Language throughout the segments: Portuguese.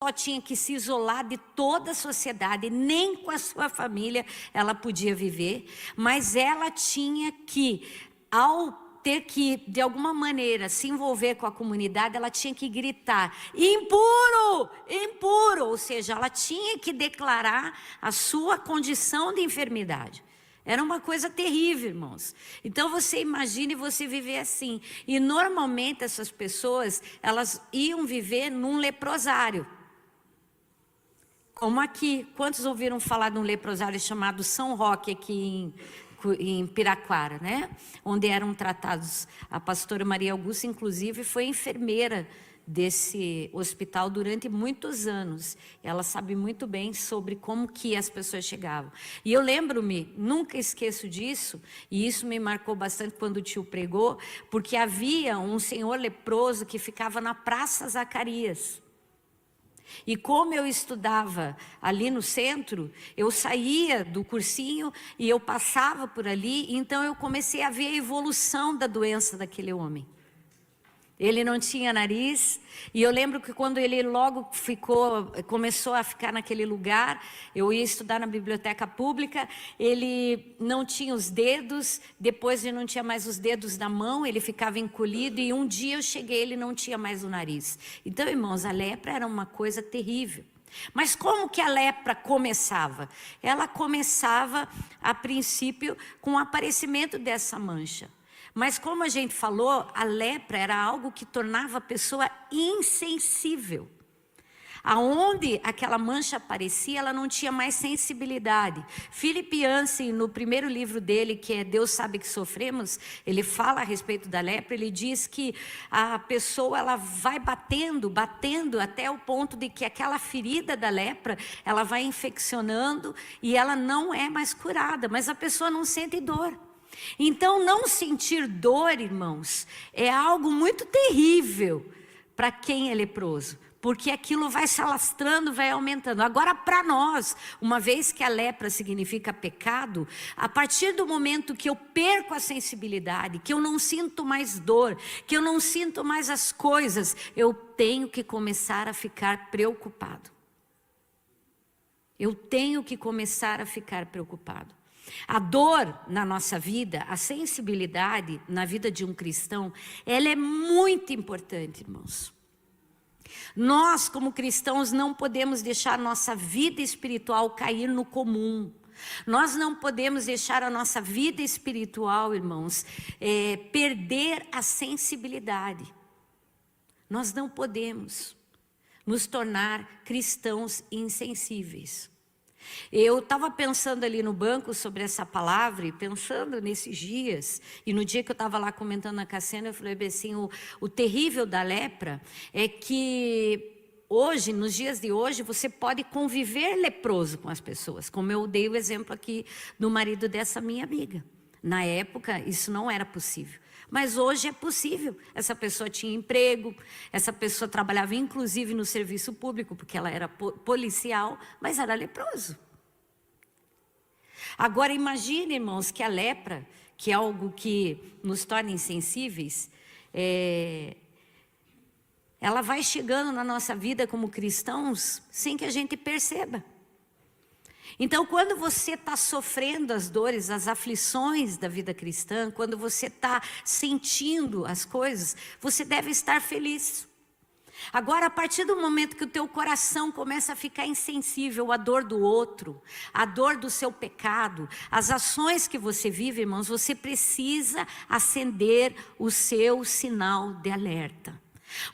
pessoa tinha que se isolar de toda a sociedade, nem com a sua família ela podia viver, mas ela tinha que, ao ter que, de alguma maneira, se envolver com a comunidade, ela tinha que gritar: impuro, impuro, ou seja, ela tinha que declarar a sua condição de enfermidade. Era uma coisa terrível, irmãos. Então você imagine você viver assim. E normalmente essas pessoas, elas iam viver num leprosário. Como aqui. Quantos ouviram falar de um leprosário chamado São Roque aqui em Piraquara, né? Onde eram tratados. A pastora Maria Augusta, inclusive, foi enfermeira desse hospital durante muitos anos. Ela sabe muito bem sobre como que as pessoas chegavam. E eu lembro-me, nunca esqueço disso, e isso me marcou bastante quando o tio pregou, porque havia um senhor leproso que ficava na Praça Zacarias. E como eu estudava ali no centro, eu saía do cursinho e eu passava por ali, então eu comecei a ver a evolução da doença daquele homem. Ele não tinha nariz, e eu lembro que quando ele logo começou a ficar naquele lugar, eu ia estudar na biblioteca pública, ele não tinha os dedos, depois ele não tinha mais os dedos da mão, ele ficava encolhido, e um dia eu cheguei, ele não tinha mais o nariz. Então, irmãos, a lepra era uma coisa terrível. Mas como que a lepra começava? Ela começava, a princípio, com o aparecimento dessa mancha. Mas como a gente falou, a lepra era algo que tornava a pessoa insensível. Aonde aquela mancha aparecia, ela não tinha mais sensibilidade. Philip Yancey, no primeiro livro dele, que é Deus Sabe Que Sofremos, ele fala a respeito da lepra, ele diz que a pessoa ela vai batendo até o ponto de que aquela ferida da lepra, ela vai infeccionando e ela não é mais curada, mas a pessoa não sente dor. Então, não sentir dor, irmãos, é algo muito terrível para quem é leproso, porque aquilo vai se alastrando, vai aumentando. Agora, para nós, uma vez que a lepra significa pecado, a partir do momento que eu perco a sensibilidade, que eu não sinto mais dor, que eu não sinto mais as coisas, eu tenho que começar a ficar preocupado. Eu tenho que começar a ficar preocupado. A dor na nossa vida, a sensibilidade na vida de um cristão, ela é muito importante, irmãos. Nós, como cristãos, não podemos deixar nossa vida espiritual cair no comum. Nós não podemos deixar a nossa vida espiritual, irmãos, perder a sensibilidade. Nós não podemos nos tornar cristãos insensíveis. Eu estava pensando ali no banco sobre essa palavra e pensando nesses dias, e no dia que eu estava lá comentando na Cassiana, eu falei assim, o terrível da lepra é que hoje, nos dias de hoje, você pode conviver leproso com as pessoas, como eu dei o exemplo aqui do marido dessa minha amiga. Na época isso não era possível, mas hoje é possível. Essa pessoa tinha emprego, essa pessoa trabalhava inclusive no serviço público, porque ela era policial, mas era leproso. Agora imagine, irmãos, que a lepra, que é algo que nos torna insensíveis, ela vai chegando na nossa vida como cristãos sem que a gente perceba. Então, quando você está sofrendo as dores, as aflições da vida cristã, quando você está sentindo as coisas, você deve estar feliz. Agora, a partir do momento que o teu coração começa a ficar insensível à dor do outro, à dor do seu pecado, às ações que você vive, irmãos, você precisa acender o seu sinal de alerta.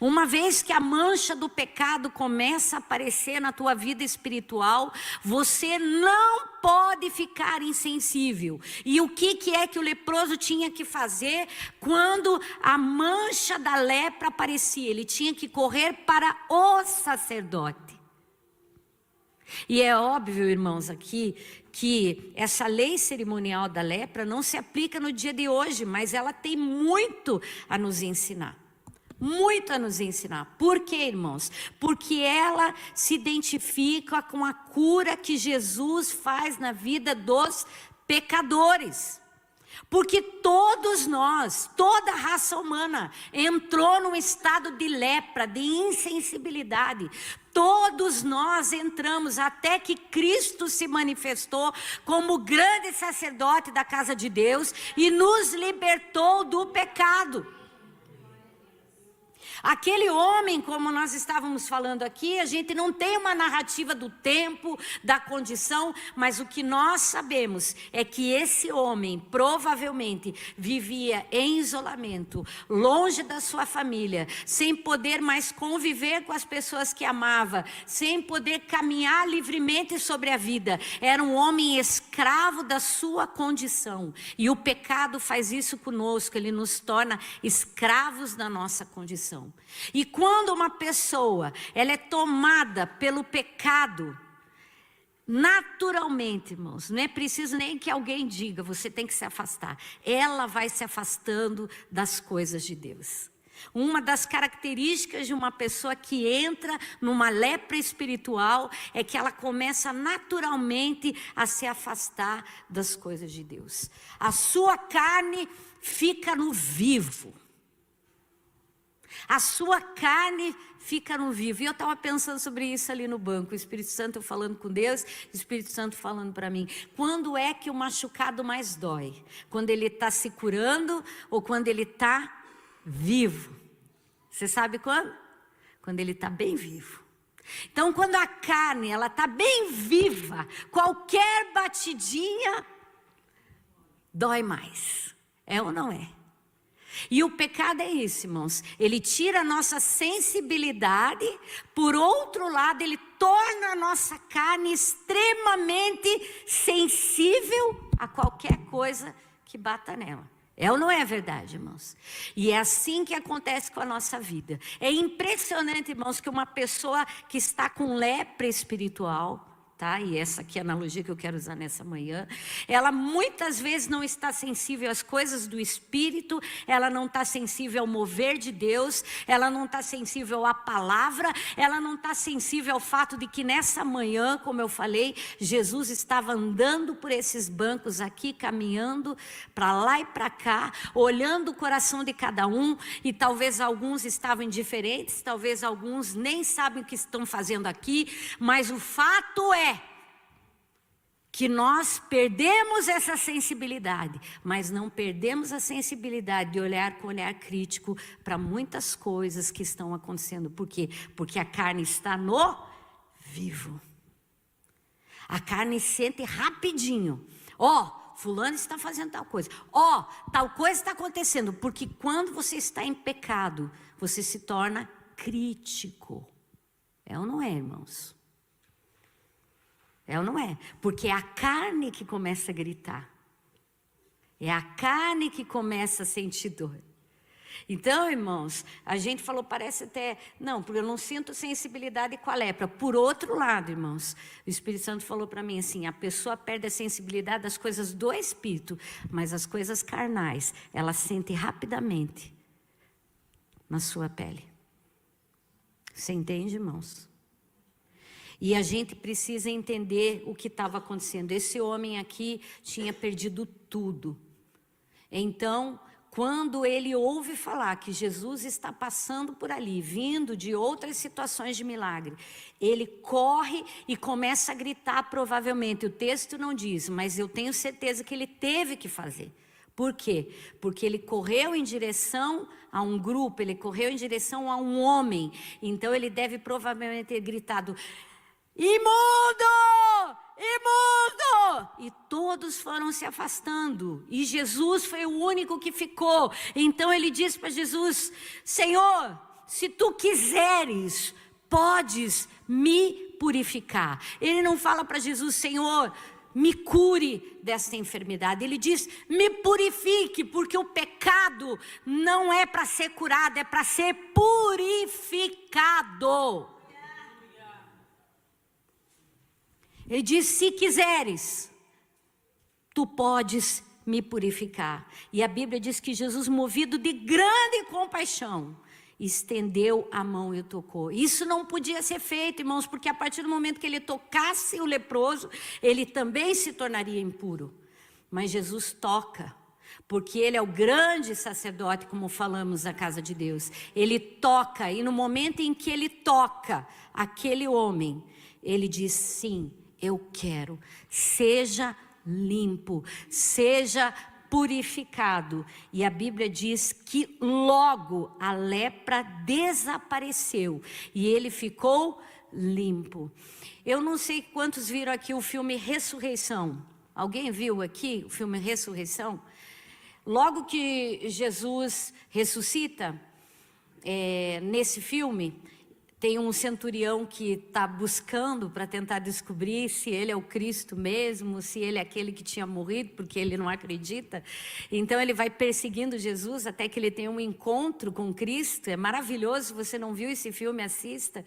Uma vez que a mancha do pecado começa a aparecer na tua vida espiritual, você não pode ficar insensível. E o que é que o leproso tinha que fazer quando a mancha da lepra aparecia? Ele tinha que correr para o sacerdote. E é óbvio, irmãos, aqui que essa lei cerimonial da lepra não se aplica no dia de hoje, mas ela tem muito a nos ensinar. Muito a nos ensinar. Por quê, irmãos? Porque ela se identifica com a cura que Jesus faz na vida dos pecadores. Porque todos nós, toda a raça humana, entrou num estado de lepra, de insensibilidade. Todos nós entramos até que Cristo se manifestou como grande sacerdote da casa de Deus e nos libertou do pecado. Aquele homem, como nós estávamos falando aqui, a gente não tem uma narrativa do tempo, da condição, mas o que nós sabemos é que esse homem provavelmente vivia em isolamento, longe da sua família, sem poder mais conviver com as pessoas que amava, sem poder caminhar livremente sobre a vida. Era um homem escravo da sua condição. E o pecado faz isso conosco, ele nos torna escravos da nossa condição. E quando uma pessoa ela é tomada pelo pecado, naturalmente, irmãos, não é preciso nem que alguém diga, você tem que se afastar. Ela vai se afastando das coisas de Deus. Uma das características de uma pessoa que entra numa lepra espiritual é que ela começa naturalmente a se afastar das coisas de Deus. A sua carne fica no vivo. A sua carne fica no vivo. E eu estava pensando sobre isso ali no banco. O Espírito Santo falando com Deus, o Espírito Santo falando para mim. Quando é que o machucado mais dói? Quando ele está se curando ou quando ele está vivo? Você sabe quando? Quando ele está bem vivo. Então, quando a carne ela está bem viva, qualquer batidinha dói mais. É ou não é? E o pecado é isso, irmãos. Ele tira a nossa sensibilidade. Por outro lado, ele torna a nossa carne extremamente sensível a qualquer coisa que bata nela. É ou não é verdade, irmãos? E é assim que acontece com a nossa vida. É impressionante, irmãos, que uma pessoa que está com lepra espiritual, tá? E essa aqui é a analogia que eu quero usar nessa manhã. Ela muitas vezes não está sensível às coisas do Espírito, ela não está sensível ao mover de Deus, ela não está sensível à palavra, ela não está sensível ao fato de que nessa manhã, como eu falei, Jesus estava andando por esses bancos aqui, caminhando para lá e para cá, olhando o coração de cada um, e talvez alguns estavam indiferentes, talvez alguns nem sabem o que estão fazendo aqui, mas o fato é que nós perdemos essa sensibilidade, mas não perdemos a sensibilidade de olhar com olhar crítico para muitas coisas que estão acontecendo. Por quê? Porque a carne está no vivo. A carne sente rapidinho. Fulano está fazendo tal coisa. Tal coisa está acontecendo. Porque quando você está em pecado, você se torna crítico. É ou não é, irmãos? É ou não é? Porque é a carne que começa a gritar. É a carne que começa a sentir dor. Então, irmãos, a gente falou, parece até, não, porque eu não sinto sensibilidade com a lepra. Por outro lado, irmãos, o Espírito Santo falou para mim assim, a pessoa perde a sensibilidade das coisas do Espírito, mas as coisas carnais, ela sente rapidamente na sua pele. Você entende, irmãos? E a gente precisa entender o que estava acontecendo. Esse homem aqui tinha perdido tudo. Então, quando ele ouve falar que Jesus está passando por ali, vindo de outras situações de milagre, ele corre e começa a gritar provavelmente. O texto não diz, mas eu tenho certeza que ele teve que fazer. Por quê? Porque ele correu em direção a um grupo, ele correu em direção a um homem. Então ele deve provavelmente ter gritado: imundo! Imundo! E todos foram se afastando. E Jesus foi o único que ficou. Então ele disse para Jesus: Senhor, se tu quiseres, podes me purificar. Ele não fala para Jesus: Senhor, me cure desta enfermidade. Ele diz: me purifique, porque o pecado não é para ser curado, é para ser purificado. Ele diz: se quiseres, tu podes me purificar. E a Bíblia diz que Jesus, movido de grande compaixão, estendeu a mão e o tocou. Isso não podia ser feito, irmãos, porque a partir do momento que ele tocasse o leproso, ele também se tornaria impuro. Mas Jesus toca. porque ele é o grande sacerdote, como falamos na casa de Deus. Ele toca, e no momento em que ele toca aquele homem, ele diz: sim, eu quero, seja limpo, seja purificado. E a Bíblia diz que logo a lepra desapareceu e ele ficou limpo. Eu não sei quantos viram aqui o filme Ressurreição. Alguém viu aqui o filme Ressurreição? Logo que Jesus ressuscita, nesse filme, tem um centurião que está buscando para tentar descobrir se ele é o Cristo mesmo, se ele é aquele que tinha morrido, porque ele não acredita. Então ele vai perseguindo Jesus até que ele tem um encontro com Cristo. É maravilhoso. Se você não viu esse filme, assista.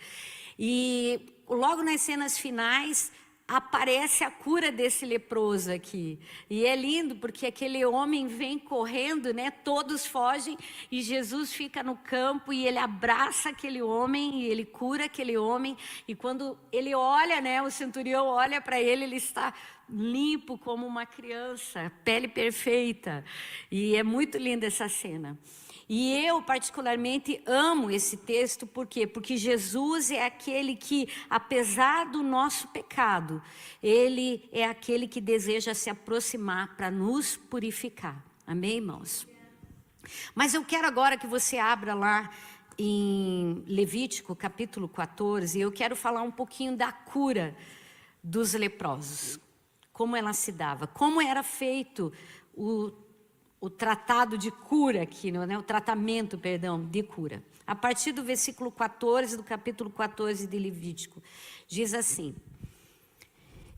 E logo nas cenas finais aparece a cura desse leproso aqui. E é lindo porque aquele homem vem correndo, né? Todos fogem e Jesus fica no campo e ele abraça aquele homem e ele cura aquele homem. E quando ele olha, né? O centurião olha para ele, ele está limpo como uma criança, pele perfeita. E é muito linda essa cena. E eu particularmente amo esse texto, por quê? Porque Jesus é aquele que, apesar do nosso pecado, Ele é aquele que deseja se aproximar para nos purificar. Amém, irmãos? Mas eu quero agora que você abra lá em Levítico capítulo 14, eu quero falar um pouquinho da cura dos leprosos. Como ela se dava, como era feito o tratado de cura aqui, né? O tratamento, perdão, de cura. A partir do versículo 14, do capítulo 14 de Levítico, diz assim: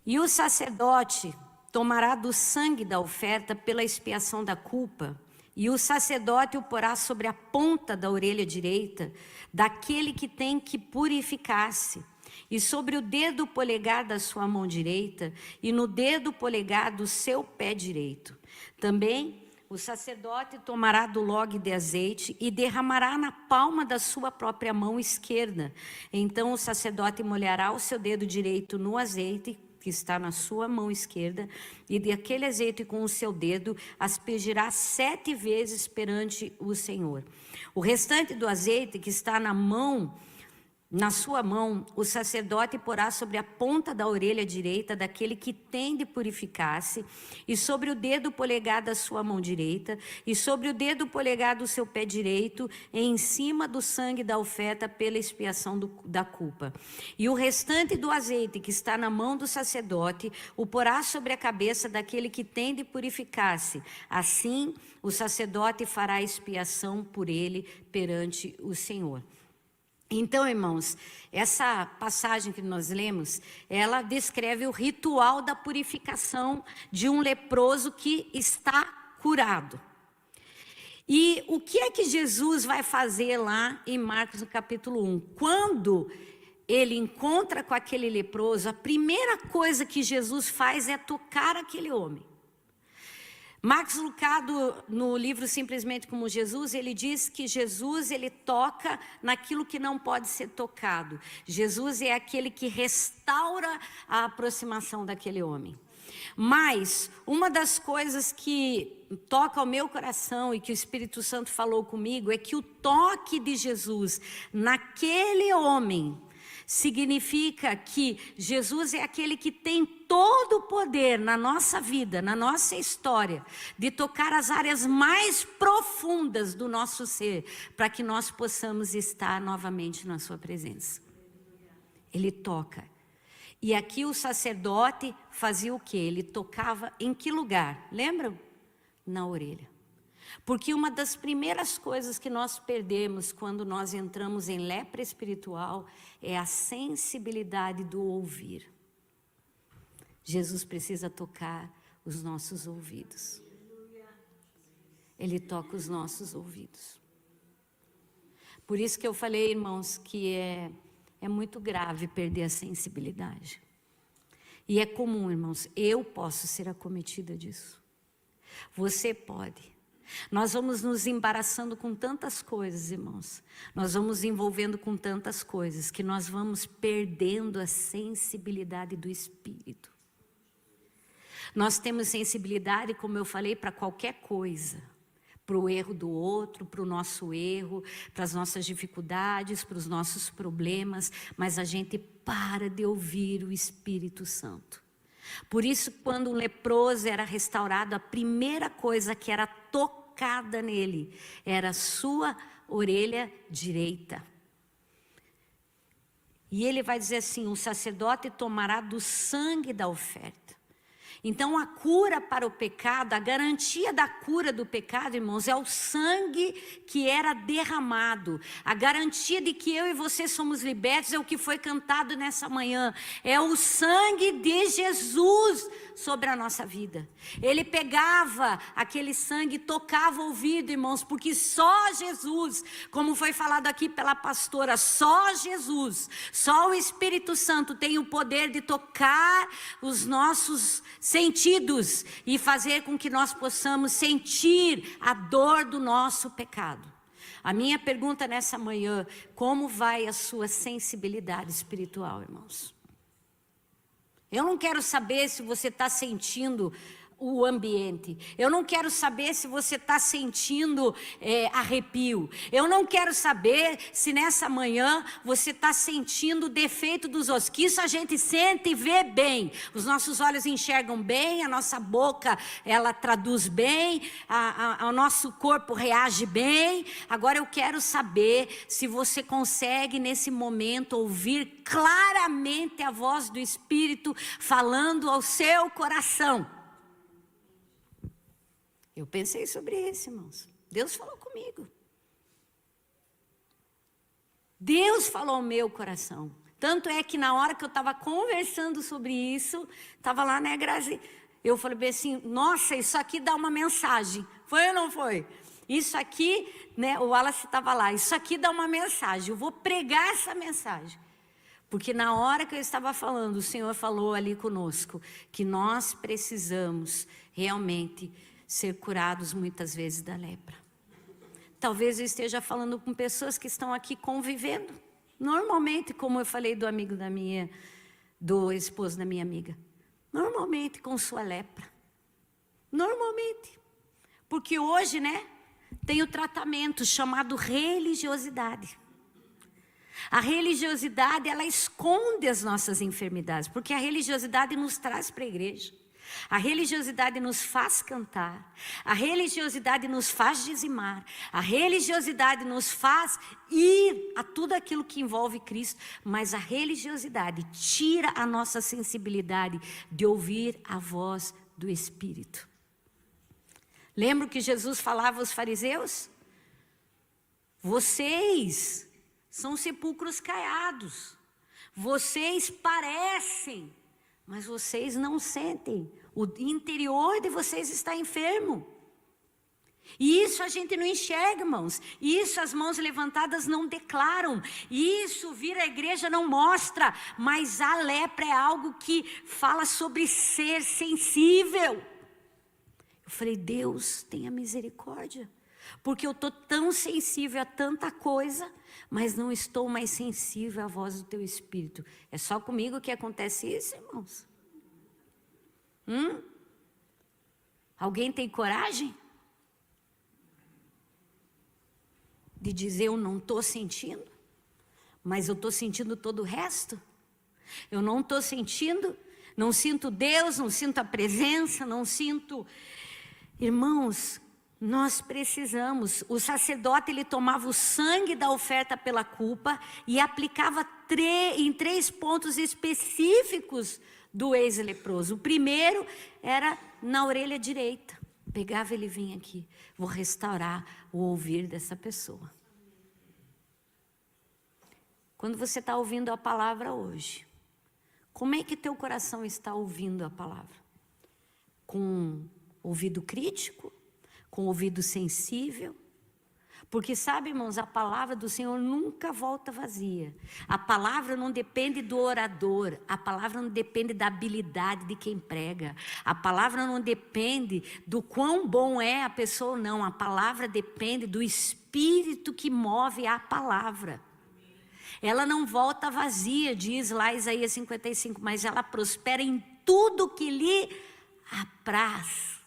e o sacerdote tomará do sangue da oferta pela expiação da culpa, e o sacerdote o porá sobre a ponta da orelha direita, daquele que tem que purificar-se, e sobre o dedo polegar da sua mão direita, e no dedo polegar do seu pé direito. Também o sacerdote tomará do log de azeite e derramará na palma da sua própria mão esquerda. Então o sacerdote molhará o seu dedo direito no azeite que está na sua mão esquerda, e daquele azeite com o seu dedo aspergirá 7 vezes perante o Senhor. O restante do azeite que está na sua mão, o sacerdote porá sobre a ponta da orelha direita daquele que tem de purificar-se, e sobre o dedo polegar da sua mão direita, e sobre o dedo polegar do seu pé direito, em cima do sangue da oferta pela expiação da culpa. E o restante do azeite que está na mão do sacerdote, o porá sobre a cabeça daquele que tem de purificar-se. Assim, o sacerdote fará expiação por ele perante o Senhor. Então, irmãos, essa passagem que nós lemos, ela descreve o ritual da purificação de um leproso que está curado. E o que é que Jesus vai fazer lá em Marcos no capítulo 1? Quando ele encontra com aquele leproso, a primeira coisa que Jesus faz é tocar aquele homem. Marcos Lucado, no livro Simplesmente como Jesus, ele diz que Jesus, ele toca naquilo que não pode ser tocado. Jesus é aquele que restaura a aproximação daquele homem. Mas uma das coisas que toca ao meu coração e que o Espírito Santo falou comigo é que o toque de Jesus naquele homem significa que Jesus é aquele que tem todo o poder na nossa vida, na nossa história, de tocar as áreas mais profundas do nosso ser, para que nós possamos estar novamente na sua presença. Ele toca. E aqui o sacerdote fazia o quê? Ele tocava em que lugar? Lembram? Na orelha. Porque uma das primeiras coisas que nós perdemos quando nós entramos em lepra espiritual é a sensibilidade do ouvir. Jesus precisa tocar os nossos ouvidos. Ele toca os nossos ouvidos. Por isso que eu falei, irmãos, que é muito grave perder a sensibilidade. E é comum, irmãos, eu posso ser acometida disso. Você pode. Nós vamos nos embaraçando com tantas coisas, irmãos. Nós vamos envolvendo com tantas coisas que nós vamos perdendo a sensibilidade do Espírito. Nós temos sensibilidade, como eu falei, para qualquer coisa. Para o erro do outro, para o nosso erro, para as nossas dificuldades, para os nossos problemas. Mas a gente para de ouvir o Espírito Santo. Por isso, quando um leproso era restaurado, a primeira coisa que era tocada nele era a sua orelha direita. E ele vai dizer assim: o sacerdote tomará do sangue da oferta. Então a cura para o pecado, a garantia da cura do pecado, irmãos, é o sangue que era derramado. A garantia de que eu e você somos libertos é o que foi cantado nessa manhã. É o sangue de Jesus sobre a nossa vida. Ele pegava aquele sangue e tocava o ouvido, irmãos, porque só Jesus, como foi falado aqui pela pastora, só Jesus, só o Espírito Santo tem o poder de tocar os nossos sentidos e fazer com que nós possamos sentir a dor do nosso pecado. A minha pergunta nessa manhã: como vai a sua sensibilidade espiritual, irmãos? Eu não quero saber se você está sentindo o ambiente. Eu não quero saber se você está sentindo arrepio. Eu não quero saber se nessa manhã você está sentindo o defeito dos ossos. Que isso a gente sente e vê bem. Os nossos olhos enxergam bem, a nossa boca ela traduz bem, o nosso corpo reage bem. Agora eu quero saber se você consegue nesse momento ouvir claramente a voz do Espírito falando ao seu coração. Eu pensei sobre isso, irmãos. Deus falou comigo. Deus falou ao meu coração. Tanto é que na hora que eu estava conversando sobre isso, estava lá, né, Grazi? Eu falei bem assim: nossa, isso aqui dá uma mensagem. Foi ou não foi? Isso aqui, né, o Wallace estava lá. Isso aqui dá uma mensagem. Eu vou pregar essa mensagem. Porque na hora que eu estava falando, o Senhor falou ali conosco que nós precisamos realmente ser curados muitas vezes da lepra. Talvez eu esteja falando com pessoas que estão aqui convivendo. Normalmente, como eu falei do esposo da minha amiga. Normalmente com sua lepra. Normalmente. Porque hoje, né, tem o tratamento chamado religiosidade. A religiosidade, ela esconde as nossas enfermidades. Porque a religiosidade nos traz para a igreja. A religiosidade nos faz cantar, a religiosidade nos faz dizimar, a religiosidade nos faz ir a tudo aquilo que envolve Cristo, mas a religiosidade tira a nossa sensibilidade de ouvir a voz do Espírito. Lembra que Jesus falava aos fariseus? Vocês são sepulcros caiados, vocês parecem, mas vocês não sentem. O interior de vocês está enfermo. E isso a gente não enxerga, irmãos. Isso as mãos levantadas não declaram. Isso vir à igreja não mostra. Mas a lepra é algo que fala sobre ser sensível. Eu falei: Deus, tenha misericórdia. Porque eu estou tão sensível a tanta coisa, mas não estou mais sensível à voz do teu Espírito. É só comigo que acontece isso, irmãos? Alguém tem coragem de dizer: eu não estou sentindo, mas eu estou sentindo todo o resto? Eu não estou sentindo, não sinto Deus, não sinto a presença, não sinto... Irmãos, nós precisamos. O sacerdote, ele tomava o sangue da oferta pela culpa e aplicava em 3 pontos específicos do ex-leproso. O primeiro era na orelha direita. Pegava, ele vinha aqui: vou restaurar o ouvir dessa pessoa. Quando você está ouvindo a palavra hoje, como é que teu coração está ouvindo a palavra? Com ouvido crítico? Com ouvido sensível? Porque sabe, irmãos, a palavra do Senhor nunca volta vazia. A palavra não depende do orador. A palavra não depende da habilidade de quem prega. A palavra não depende do quão bom é a pessoa ou não. A palavra depende do Espírito que move a palavra. Ela não volta vazia, diz lá Isaías 55, mas ela prospera em tudo que lhe apraz.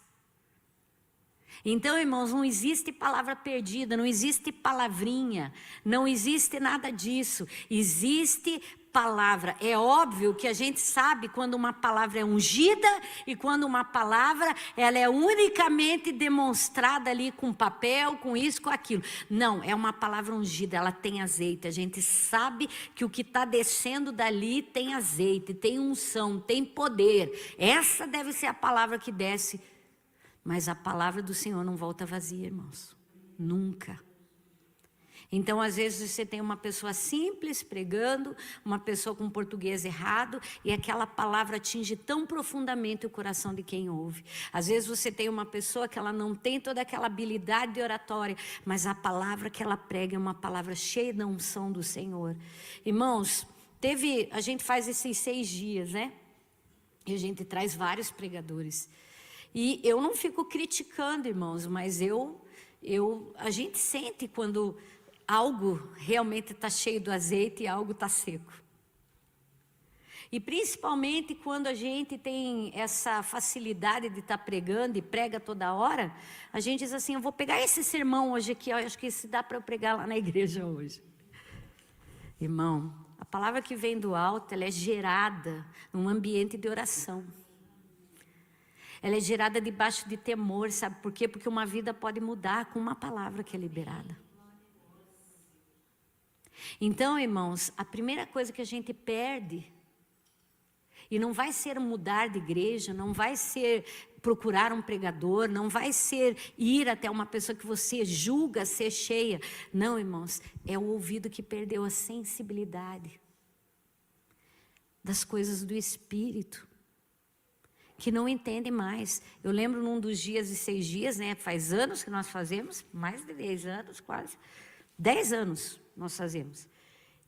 Então, irmãos, não existe palavra perdida, não existe palavrinha, não existe nada disso. Existe palavra. É óbvio que a gente sabe quando uma palavra é ungida e quando uma palavra ela é unicamente demonstrada ali com papel, com isso, com aquilo. Não, é uma palavra ungida, ela tem azeite. A gente sabe que o que está descendo dali tem azeite, tem unção, tem poder. Essa deve ser a palavra que desce. Mas a palavra do Senhor não volta vazia, irmãos. Nunca. Então, às vezes, você tem uma pessoa simples pregando, uma pessoa com português errado, e aquela palavra atinge tão profundamente o coração de quem ouve. Às vezes, você tem uma pessoa que ela não tem toda aquela habilidade de oratória, mas a palavra que ela prega é uma palavra cheia da unção do Senhor. Irmãos, a gente faz esses 6 dias, né? E a gente traz vários pregadores. E eu não fico criticando, irmãos, mas a gente sente quando algo realmente está cheio do azeite e algo está seco. E principalmente quando a gente tem essa facilidade de estar pregando e prega toda hora, a gente diz assim, eu vou pegar esse sermão hoje aqui, ó, acho que esse dá para eu pregar lá na igreja hoje. Irmão, a palavra que vem do alto, ela é gerada num ambiente de oração. Ela é gerada debaixo de temor, sabe por quê? Porque uma vida pode mudar com uma palavra que é liberada. Então, irmãos, a primeira coisa que a gente perde, e não vai ser mudar de igreja, não vai ser procurar um pregador, não vai ser ir até uma pessoa que você julga ser cheia. Não, irmãos, é o ouvido que perdeu a sensibilidade das coisas do Espírito. Que não entende mais. Eu lembro num dos dias e 6 dias, né? Faz anos que nós fazemos, mais de 10 anos quase. 10 anos nós fazemos.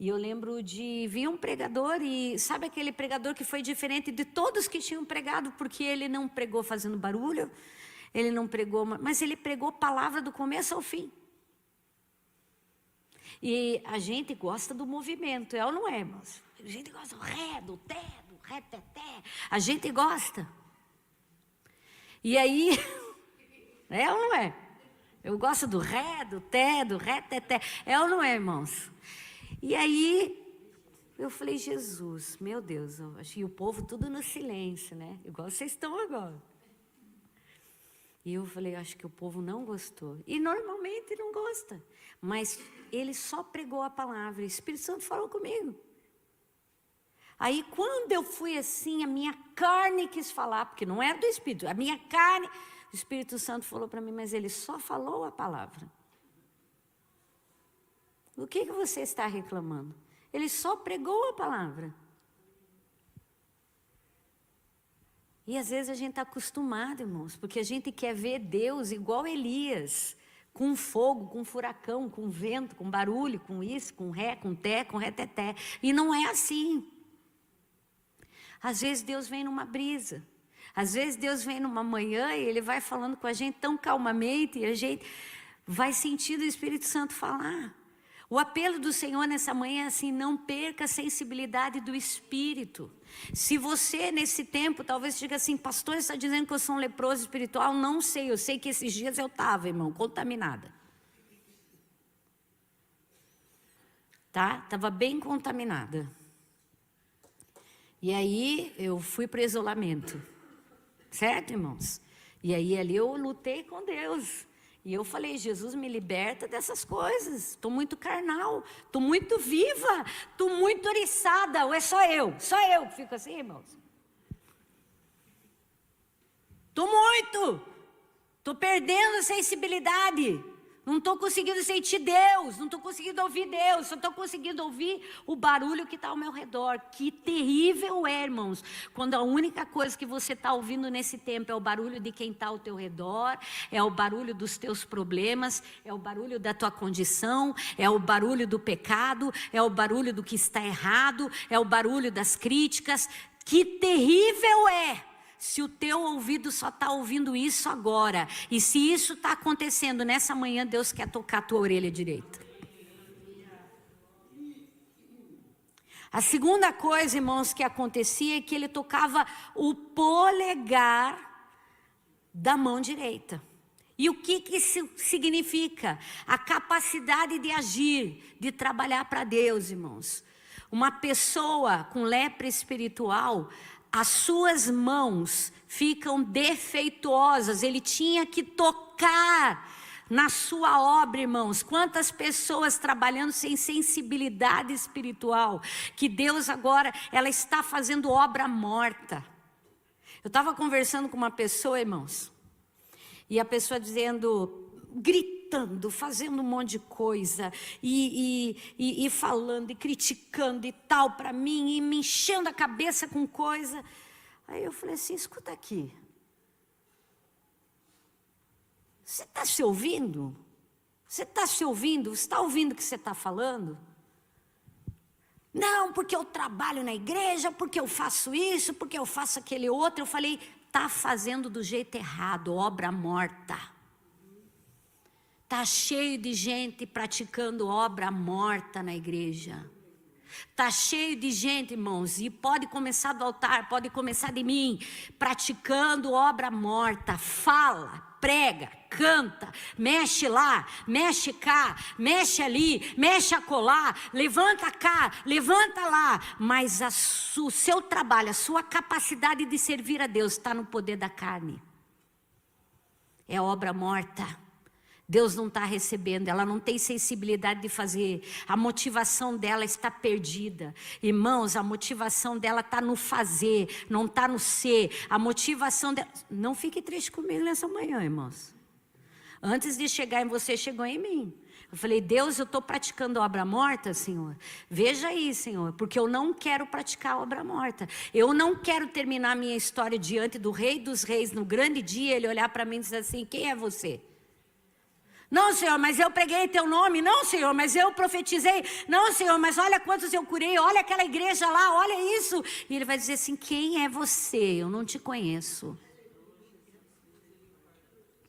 E eu lembro de vir um pregador e sabe aquele pregador que foi diferente de todos que tinham pregado, porque ele não pregou fazendo barulho, ele não pregou, mas ele pregou palavra do começo ao fim. E a gente gosta do movimento, é ou não é, irmãos? A gente gosta do ré, do té, do ré-té-té. A gente gosta. E aí, é ou não é? Eu gosto do ré, do té, do ré-té-té. É ou não é, irmãos? E aí, eu falei, Jesus, meu Deus, e o povo tudo no silêncio, né? Igual vocês estão agora. E eu falei, acho que o povo não gostou. E normalmente não gosta. Mas ele só pregou a palavra. O Espírito Santo falou comigo. Aí quando eu fui assim, a minha carne quis falar, porque não era do Espírito, a minha carne, o Espírito Santo falou para mim, mas ele só falou a palavra. O que você está reclamando? Ele só pregou a palavra. E às vezes a gente está acostumado, irmãos, porque a gente quer ver Deus igual Elias, com fogo, com furacão, com vento, com barulho, com isso, com ré, com té, com ré-té-té. E não é assim. Às vezes Deus vem numa brisa. Às vezes Deus vem numa manhã e Ele vai falando com a gente tão calmamente e a gente vai sentindo o Espírito Santo falar. O apelo do Senhor nessa manhã é assim, não perca a sensibilidade do Espírito. Se você nesse tempo talvez diga assim, pastor está dizendo que eu sou um leproso espiritual, não sei, eu sei que esses dias eu estava, irmão, contaminada. Tá? Estava bem contaminada. E aí eu fui para o isolamento, certo, irmãos? E aí ali eu lutei com Deus. E eu falei, Jesus, me liberta dessas coisas. Estou muito carnal, estou muito viva, estou muito oriçada. Ou é só eu que fico assim, irmãos? Estou perdendo a sensibilidade. Não estou conseguindo sentir Deus, não estou conseguindo ouvir Deus, só estou conseguindo ouvir o barulho que está ao meu redor. Que terrível é, irmãos, quando a única coisa que você está ouvindo nesse tempo é o barulho de quem está ao teu redor, é o barulho dos teus problemas, é o barulho da tua condição, é o barulho do pecado, é o barulho do que está errado, é o barulho das críticas. Que terrível é! Se o teu ouvido só está ouvindo isso agora, e se isso está acontecendo nessa manhã, Deus quer tocar a tua orelha direita. A segunda coisa, irmãos, que acontecia é que ele tocava o polegar da mão direita. E o que isso significa? A capacidade de agir, de trabalhar para Deus, irmãos. Uma pessoa com lepra espiritual, as suas mãos ficam defeituosas. Ele tinha que tocar na sua obra, irmãos. Quantas pessoas trabalhando sem sensibilidade espiritual, que Deus agora, ela está fazendo obra morta. Eu estava conversando com uma pessoa, irmãos, e a pessoa dizendo, gritando, fazendo um monte de coisa, e falando, e criticando e tal para mim, e me enchendo a cabeça com coisa. Aí eu falei assim, escuta aqui. Você está se ouvindo? Você está se ouvindo? Você está ouvindo o que você está falando? Não, porque eu trabalho na igreja, porque eu faço isso, porque eu faço aquele outro. Eu falei, está fazendo do jeito errado, obra morta. Está cheio de gente praticando obra morta na igreja. Está cheio de gente, irmãos, e pode começar do altar, pode começar de mim, praticando obra morta. Fala, prega, canta, mexe lá, mexe cá, mexe ali, mexe acolá, levanta cá, levanta lá. Mas o seu trabalho, a sua capacidade de servir a Deus está no poder da carne. É obra morta. Deus não está recebendo, ela não tem sensibilidade de fazer, a motivação dela está perdida. Irmãos, a motivação dela está no fazer, não está no ser. A motivação dela... Não fique triste comigo nessa manhã, irmãos. Antes de chegar em você, chegou em mim. Eu falei, Deus, eu estou praticando obra morta, Senhor. Veja aí, Senhor, porque eu não quero praticar obra morta. Eu não quero terminar minha história diante do Rei dos Reis, no grande dia, ele olhar para mim e dizer assim, quem é você? Não, Senhor, mas eu preguei teu nome. Não, Senhor, mas eu profetizei. Não, Senhor, mas olha quantos eu curei. Olha aquela igreja lá, olha isso. E ele vai dizer assim, quem é você? Eu não te conheço.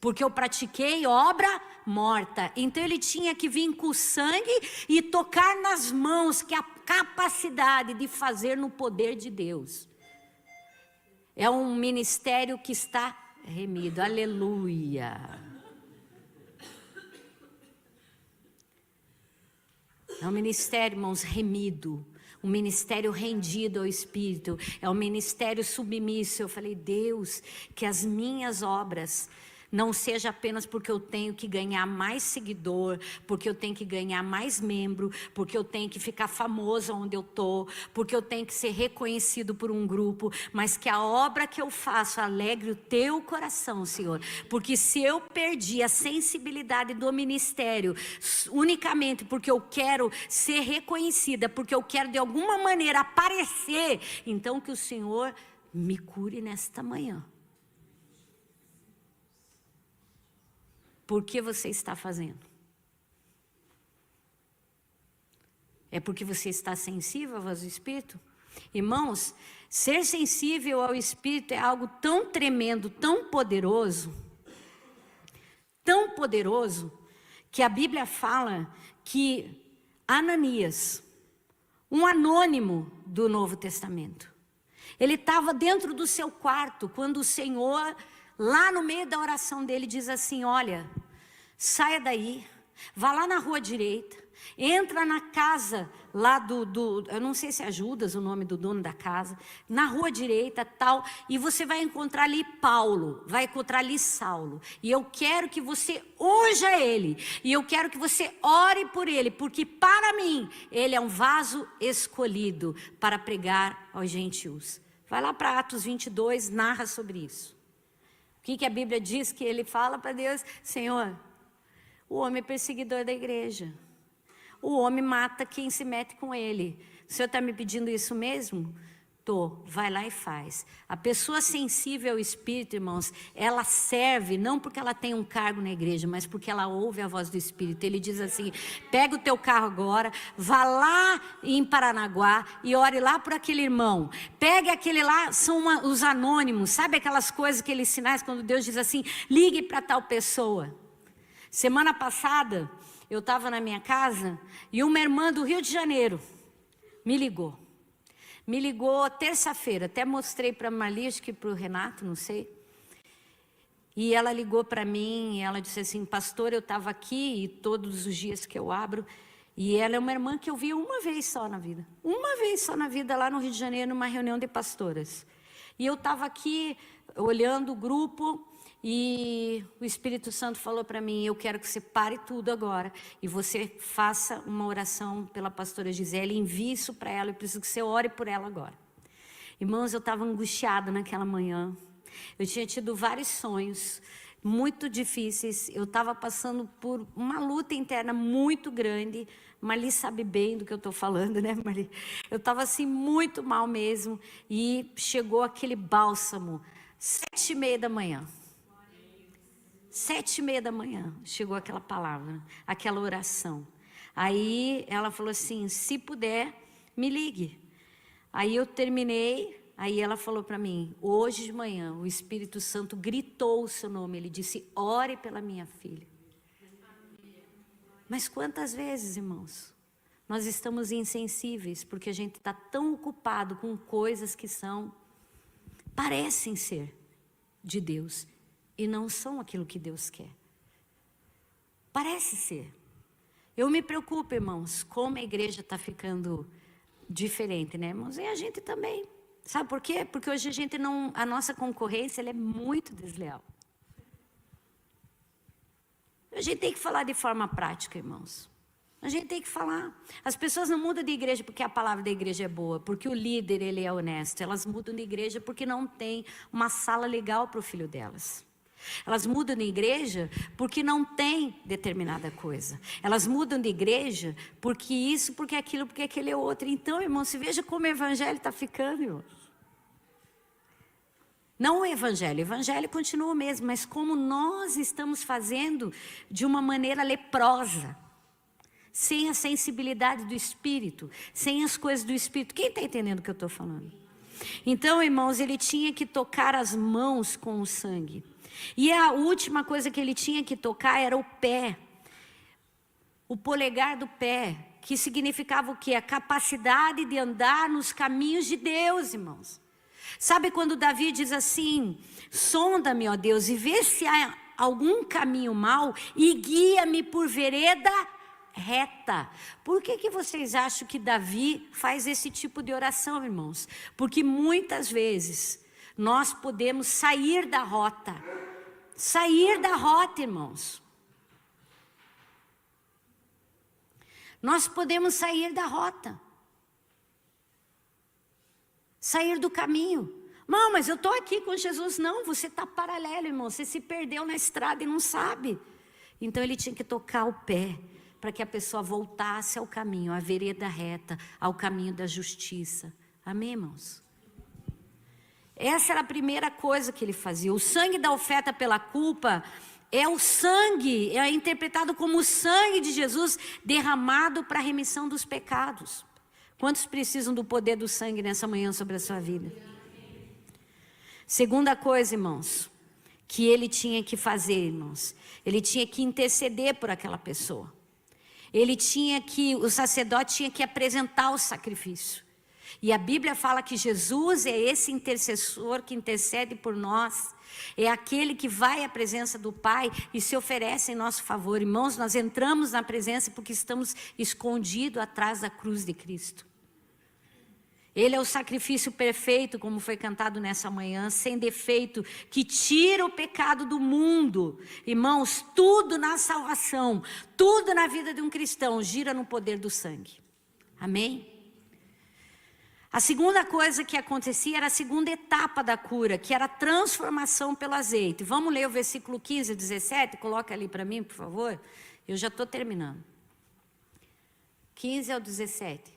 Porque eu pratiquei obra morta. Então ele tinha que vir com o sangue e tocar nas mãos, que é a capacidade de fazer no poder de Deus. É um ministério que está remido. Aleluia. É um ministério, irmãos, remido. Um ministério rendido ao Espírito. É um ministério submisso. Eu falei, Deus, que as minhas obras não seja apenas porque eu tenho que ganhar mais seguidor, porque eu tenho que ganhar mais membro, porque eu tenho que ficar famoso onde eu estou, porque eu tenho que ser reconhecido por um grupo, mas que a obra que eu faço alegre o teu coração, Senhor. Porque se eu perdi a sensibilidade do ministério, unicamente porque eu quero ser reconhecida, porque eu quero de alguma maneira aparecer, então que o Senhor me cure nesta manhã. Por que você está fazendo? É porque você está sensível à voz do Espírito? Irmãos, ser sensível ao Espírito é algo tão tremendo, tão poderoso, que a Bíblia fala que Ananias, um anônimo do Novo Testamento, ele estava dentro do seu quarto, quando o Senhor... Lá no meio da oração dele diz assim, olha, saia daí, vá lá na rua direita, entra na casa lá eu não sei se é Judas o nome do dono da casa, na rua direita tal, e você vai encontrar ali Paulo, vai encontrar ali Saulo, e eu quero que você unja ele, e eu quero que você ore por ele, porque para mim, ele é um vaso escolhido para pregar aos gentios. Vai lá para Atos 22, narra sobre isso. O que a Bíblia diz que ele fala para Deus? Senhor, o homem é perseguidor da igreja. O homem mata quem se mete com ele. O Senhor está me pedindo isso mesmo? Tô, vai lá e faz. A pessoa sensível ao Espírito, irmãos, ela serve não porque ela tem um cargo na igreja, mas porque ela ouve a voz do Espírito. Ele diz assim, pega o teu carro agora, vá lá em Paranaguá e ore lá por aquele irmão. Pegue aquele lá, são os anônimos, sabe aquelas coisas, aqueles sinais, quando Deus diz assim, ligue para tal pessoa. Semana passada, eu estava na minha casa e uma irmã do Rio de Janeiro me ligou. Me ligou terça-feira, até mostrei para a Marli, acho que para o Renato, não sei. E ela ligou para mim, e ela disse assim, pastor, eu estava aqui, e todos os dias que eu abro, e ela é uma irmã que eu vi uma vez só na vida. Uma vez só na vida, lá no Rio de Janeiro, numa reunião de pastoras. E eu estava aqui, olhando o grupo, e o Espírito Santo falou para mim, eu quero que você pare tudo agora, e você faça uma oração pela pastora Gisele, envie isso para ela, eu preciso que você ore por ela agora. Irmãos, eu estava angustiada naquela manhã. Eu tinha tido vários sonhos muito difíceis. Eu estava passando por uma luta interna muito grande. Marli sabe bem do que eu estou falando, né, Marli? Eu estava assim muito mal mesmo. E chegou aquele bálsamo, 7h30 da manhã. 7h30 da manhã chegou aquela palavra, aquela oração. Aí ela falou assim, se puder, me ligue. Aí eu terminei. Aí ela falou para mim, hoje de manhã o Espírito Santo gritou o seu nome, ele disse, ore pela minha filha. Mas quantas vezes, irmãos, nós estamos insensíveis, porque a gente está tão ocupado com coisas que parecem ser de Deus, e não são aquilo que Deus quer. Parece ser. Eu me preocupo, irmãos, como a igreja está ficando diferente, né, irmãos? E a gente também. Sabe por quê? Porque hoje a nossa concorrência ela é muito desleal. A gente tem que falar de forma prática, irmãos. A gente tem que falar. As pessoas não mudam de igreja porque a palavra da igreja é boa, porque o líder ele é honesto. Elas mudam de igreja porque não tem uma sala legal para o filho delas. Elas mudam de igreja porque não tem determinada coisa. Elas mudam de igreja porque isso, porque aquilo, porque aquele é outro. Então, irmão, se veja como o evangelho está ficando, irmão. Não o evangelho continua o mesmo, mas como nós estamos fazendo de uma maneira leprosa, sem a sensibilidade do Espírito, sem as coisas do Espírito. Quem está entendendo o que eu estou falando? Então, irmãos, ele tinha que tocar as mãos com o sangue. E a última coisa que ele tinha que tocar era o pé. O polegar do pé, que significava o quê? A capacidade de andar nos caminhos de Deus, irmãos. Sabe quando Davi diz assim, sonda-me, ó Deus, e vê se há algum caminho mau e guia-me por vereda reta. Por que vocês acham que Davi faz esse tipo de oração, irmãos? Porque muitas vezes nós podemos sair da rota. Sair da rota, irmãos. Nós podemos sair da rota. Sair do caminho. Não, mas eu estou aqui com Jesus. Não, você está paralelo, irmão. Você se perdeu na estrada e não sabe. Então ele tinha que tocar o pé para que a pessoa voltasse ao caminho, à vereda reta, ao caminho da justiça. Amém, irmãos? Essa era a primeira coisa que ele fazia. O sangue da oferta pela culpa é o sangue, é interpretado como o sangue de Jesus derramado para a remissão dos pecados. Quantos precisam do poder do sangue nessa manhã sobre a sua vida? Segunda coisa, irmãos, que ele tinha que fazer, irmãos, ele tinha que interceder por aquela pessoa. O sacerdote tinha que apresentar o sacrifício. E a Bíblia fala que Jesus é esse intercessor que intercede por nós. É aquele que vai à presença do Pai e se oferece em nosso favor. Irmãos, nós entramos na presença porque estamos escondidos atrás da cruz de Cristo. Ele é o sacrifício perfeito, como foi cantado nessa manhã, sem defeito, que tira o pecado do mundo. Irmãos, tudo na salvação, tudo na vida de um cristão gira no poder do sangue. Amém? A segunda coisa que acontecia era a segunda etapa da cura, que era a transformação pelo azeite. Vamos ler o versículo 15 e 17? Coloca ali para mim, por favor. Eu já estou terminando. 15 ao 17.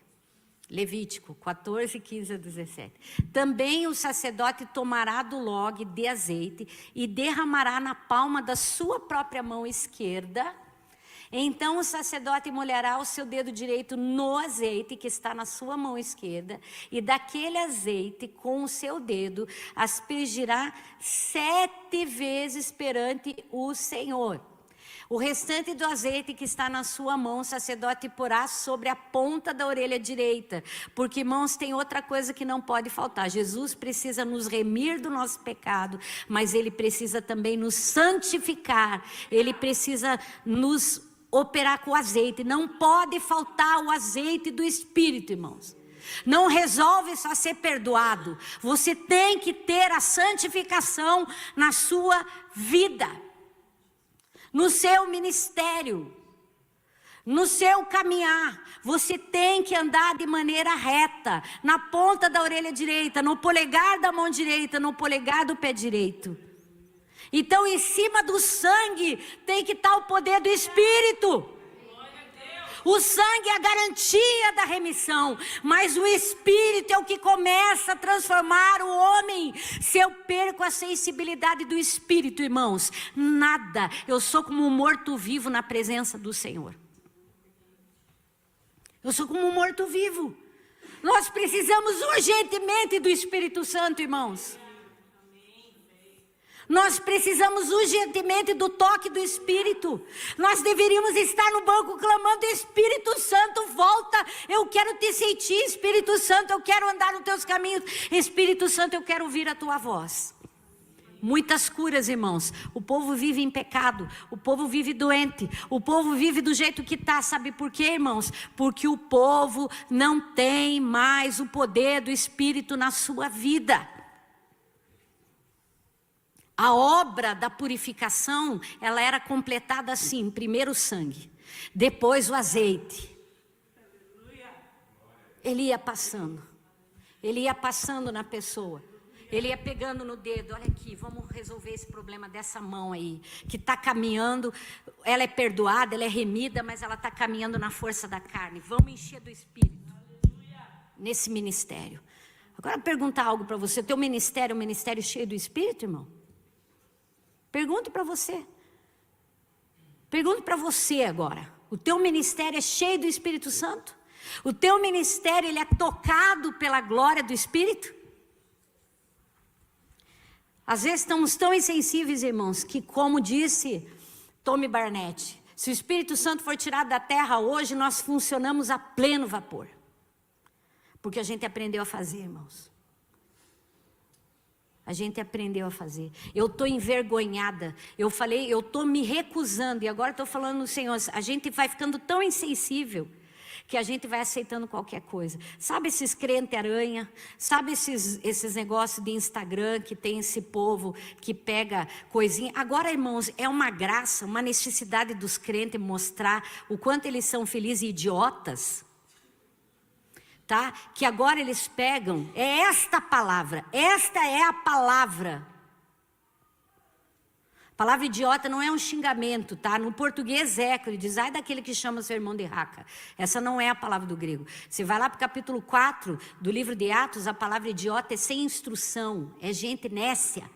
Levítico 14, 15 a 17. Também o sacerdote tomará do log de azeite e derramará na palma da sua própria mão esquerda. Então o sacerdote molhará o seu dedo direito no azeite que está na sua mão esquerda, e daquele azeite com o seu dedo aspergirá 7 vezes perante o Senhor. O restante do azeite que está na sua mão, o sacerdote porá sobre a ponta da orelha direita. Porque, irmãos, tem outra coisa que não pode faltar. Jesus precisa nos remir do nosso pecado, mas Ele precisa também nos santificar. Ele precisa nos operar com o azeite. Não pode faltar o azeite do Espírito, irmãos. Não resolve só ser perdoado. Você tem que ter a santificação na sua vida, no seu ministério, no seu caminhar. Você tem que andar de maneira reta, na ponta da orelha direita, no polegar da mão direita, no polegar do pé direito. Então, em cima do sangue tem que estar o poder do Espírito. O sangue é a garantia da remissão, mas o Espírito é o que começa a transformar o homem. Se eu perco a sensibilidade do Espírito, irmãos, nada, eu sou como um morto-vivo na presença do Senhor. Eu sou como um morto-vivo. Nós precisamos urgentemente do Espírito Santo, irmãos. Nós precisamos urgentemente do toque do Espírito. Nós deveríamos estar no banco clamando: Espírito Santo, volta. Eu quero te sentir, Espírito Santo, eu quero andar nos teus caminhos. Espírito Santo, eu quero ouvir a tua voz. Muitas curas, irmãos. O povo vive em pecado, o povo vive doente, o povo vive do jeito que está. Sabe por quê, irmãos? Porque o povo não tem mais o poder do Espírito na sua vida. A obra da purificação, ela era completada assim: primeiro o sangue, depois o azeite. Ele ia passando na pessoa. Ele ia pegando no dedo: olha aqui, vamos resolver esse problema dessa mão aí, que está caminhando, ela é perdoada, ela é remida, mas ela está caminhando na força da carne. Vamos encher do Espírito nesse ministério. Agora, perguntar algo para você: o teu ministério é um ministério cheio do Espírito, irmão? Pergunto para você. Pergunto para você agora: o teu ministério é cheio do Espírito Santo? O teu ministério, ele é tocado pela glória do Espírito? Às vezes estamos tão insensíveis, irmãos, que, como disse Tommy Barnett, se o Espírito Santo for tirado da terra hoje, nós funcionamos a pleno vapor. Porque a gente aprendeu a fazer, irmãos. A gente aprendeu a fazer. Eu estou envergonhada. Eu falei, eu estou me recusando. E agora estou falando, Senhor, a gente vai ficando tão insensível que a gente vai aceitando qualquer coisa. Sabe esses crente-aranha? Sabe esses negócios de Instagram que tem esse povo que pega coisinha? Agora, irmãos, é uma graça, uma necessidade dos crentes mostrar o quanto eles são felizes e idiotas. Tá? Que agora eles pegam, é esta palavra, esta é a palavra. A palavra idiota não é um xingamento, tá? No português é, ele diz: ai daquele que chama seu irmão de raca. Essa não é a palavra do grego. Você vai lá para o capítulo 4 do livro de Atos, a palavra idiota é sem instrução, é gente nécia.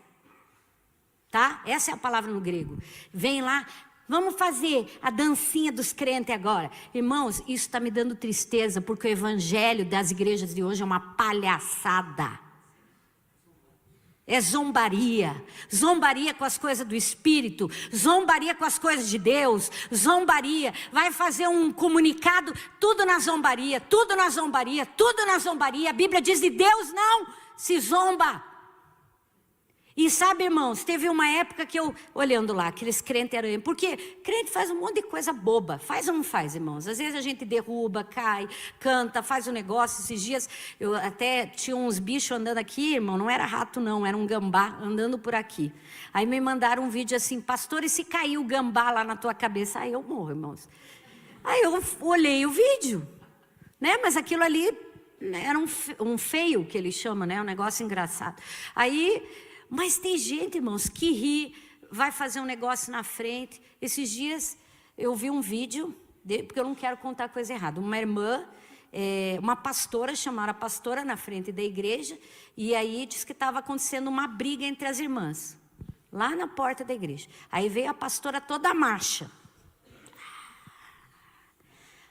Tá? Essa é a palavra no grego. Vem lá. Vamos fazer a dancinha dos crentes agora. Irmãos, isso está me dando tristeza, porque o evangelho das igrejas de hoje é uma palhaçada. É zombaria. Zombaria com as coisas do Espírito. Zombaria com as coisas de Deus. Zombaria. Vai fazer um comunicado, tudo na zombaria, tudo na zombaria, tudo na zombaria. A Bíblia diz: de Deus não se zomba. E sabe, irmãos, teve uma época que eu, olhando lá, aqueles crentes-aranha, porque crente faz um monte de coisa boba, faz ou não faz, irmãos? Às vezes a gente derruba, cai, canta, faz um negócio. Esses dias, eu até tinha uns bichos andando aqui, irmão, não era rato não, era um gambá andando por aqui. Aí me mandaram um vídeo assim: pastor, e se cair o gambá lá na tua cabeça? Aí eu morro, irmãos. Aí eu olhei o vídeo, né, mas aquilo ali era um feio, que eles chamam, né, um negócio engraçado. Mas tem gente, irmãos, que ri, vai fazer um negócio na frente. Esses dias eu vi um vídeo, porque eu não quero contar coisa errada. Uma irmã, uma pastora, chamaram a pastora na frente da igreja, e aí disse que estava acontecendo uma briga entre as irmãs, lá na porta da igreja. Aí veio a pastora toda a marcha.